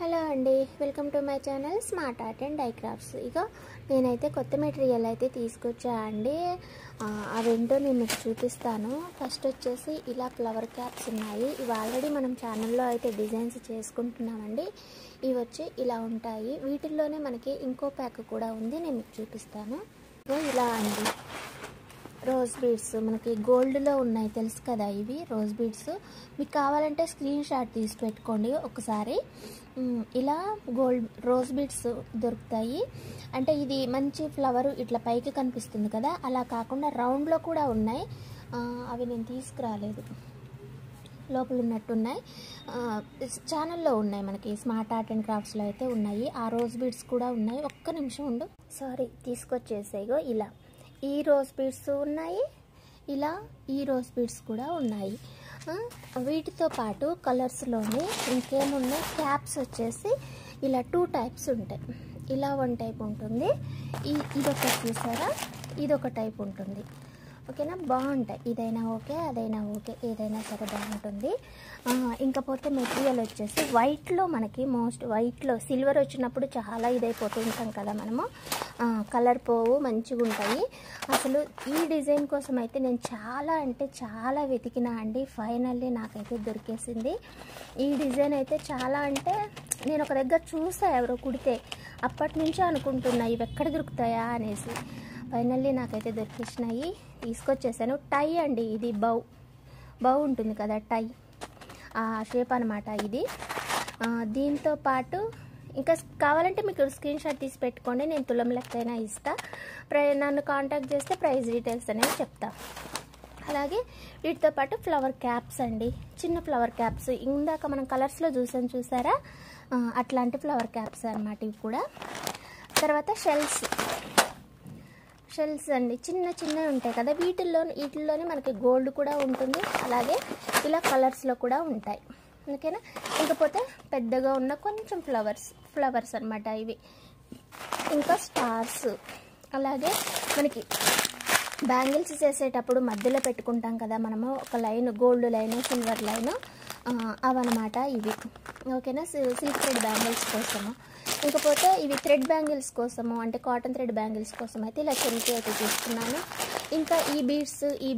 Hello అండి, welcome to my channel smart art and dye crafts. ఇక నేనైతే కొత్త మెటీరియల్ అయితే తీసుకొచ్చా అండి. అవేంటో నేను మీకు చూపిస్తాను. ఫస్ట్ వచ్చేసి ఇలా ఫ్లవర్ క్యాప్స్ ఉన్నాయి. ఇవి ఆల్రెడీ మనం ఛానల్లో అయితే డిజైన్స్ చేసుకుంటున్నామండి. ఇవి వచ్చి ఇలా ఉంటాయి. వీటిల్లోనే మనకి ఇంకో ప్యాక్ కూడా ఉంది, నేను మీకు చూపిస్తాను. ఇలా అండి, రోజ్ బీడ్స్ మనకి గోల్డ్లో ఉన్నాయి, తెలుసు కదా, ఇవి రోజ్ బీడ్స్. మీకు కావాలంటే స్క్రీన్ షాట్ తీసి పెట్టుకోండి ఒకసారి. ఇలా రోజ్ బీడ్స్ దొరుకుతాయి. అంటే ఇది మంచి ఫ్లవర్ ఇట్లా పైకి కనిపిస్తుంది కదా, అలా కాకుండా రౌండ్లో కూడా ఉన్నాయి. అవి నేను తీసుకురాలేదు, లోపల ఉన్నట్టున్నాయి. ఛానల్లో ఉన్నాయి, మనకి స్మార్ట్ ఆర్ట్ అండ్ క్రాఫ్ట్స్లో అయితే ఉన్నాయి. ఆ రోజ్ బీడ్స్ కూడా ఉన్నాయి. ఒక్క నిమిషం ఉండు, సారీ, తీసుకొచ్చేసాయిగో. ఇలా ఈ రోజ్ బీడ్స్ ఉన్నాయి, ఇలా ఈ రోజ్ బీడ్స్ కూడా ఉన్నాయి. వీటితో పాటు కలర్స్లోనే ఇంకేమున్నాయి, క్యాప్స్ వచ్చేసి ఇలా 2 టైప్స్ ఉంటాయి. ఇలా 1 టైప్ ఉంటుంది, ఇదొక చూసారా, ఇదొక టైప్ ఉంటుంది. ఓకేనా, బాగుంటాయి. ఇదైనా ఓకే, అదైనా ఓకే, ఏదైనా సరే బాగుంటుంది. ఇంకపోతే మెటీరియల్ వచ్చేసి వైట్లో, మనకి మోస్ట్ వైట్లో సిల్వర్ వచ్చినప్పుడు చాలా ఇదైపోతూ ఉంటాం కదా మనము, కలర్ పోవు, మంచిగా ఉంటాయి. అసలు ఈ డిజైన్ కోసం అయితే నేను చాలా అంటే చాలా వెతికినా అండి. ఫైనల్లీ నాకైతే దొరికేసింది. ఈ డిజైన్ అయితే చాలా అంటే నేను ఒక దగ్గర చూసా, ఎవరో కుడితే, అప్పటి నుంచే అనుకుంటున్నా ఇవి ఎక్కడ దొరుకుతాయా అనేసి. ఫైనల్లీ నాకైతే దొరికేసినాయి, తీసుకొచ్చేసాను. టై అండి, ఇది బౌ ఉంటుంది కదా, టై ఆ షేప్ అనమాట ఇది. దీంతో పాటు ఇంకా కావాలంటే మీకు స్క్రీన్ షాట్ తీసి పెట్టుకోండి, నేను తులం లెక్కైనా ఇస్తా. నన్ను కాంటాక్ట్ చేస్తే ప్రైస్ డీటెయిల్స్ అనేవి చెప్తా. అలాగే వీటితో పాటు ఫ్లవర్ క్యాప్స్ అండి, చిన్న ఫ్లవర్ క్యాప్స్. ఇందాక మనం కలర్స్లో చూసారా, అట్లాంటి ఫ్లవర్ క్యాప్స్ అన్నమాట ఇవి కూడా. తర్వాత షెల్స్ అండి, చిన్న చిన్నవి ఉంటాయి కదా, వీటిల్లోనే మనకి గోల్డ్ కూడా ఉంటుంది. అలాగే ఇలా కలర్స్లో కూడా ఉంటాయి. ఓకేనా, ఇంకపోతే పెద్దగా ఉన్న కొంచెం ఫ్లవర్స్ అన్నమాట ఇవి. ఇంకా స్టార్స్, అలాగే మనకి బ్యాంగిల్స్ చేసేటప్పుడు మధ్యలో పెట్టుకుంటాం కదా మనము, ఒక line, gold line, silver line, అవన్నమాట ఇవి. ఓకేనా, సిల్క్ థ్రెడ్ బ్యాంగిల్స్ కోసము. ఇంకపోతే ఇవి థ్రెడ్ బ్యాంగిల్స్ కోసము, అంటే కాటన్ థ్రెడ్ బ్యాంగిల్స్ కోసం అయితే ఇలా చెంకి అయితే తీసుకున్నాను. ఇంకా ఈ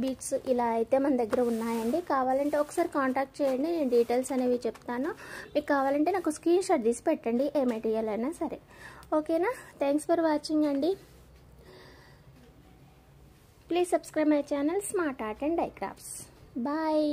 బీడ్స్ ఇలా అయితే మన దగ్గర ఉన్నాయండి. కావాలంటే ఒకసారి కాంటాక్ట్ చేయండి, నేను డీటెయిల్స్ అనేవి చెప్తాను. మీకు కావాలంటే నాకు స్క్రీన్ షాట్ తీసి పెట్టండి, ఏ మెటీరియల్ అయినా సరే. ఓకేనా, థ్యాంక్స్ ఫర్ వాచింగ్ అండి. Please subscribe my channel smart art and dye crafts. Bye.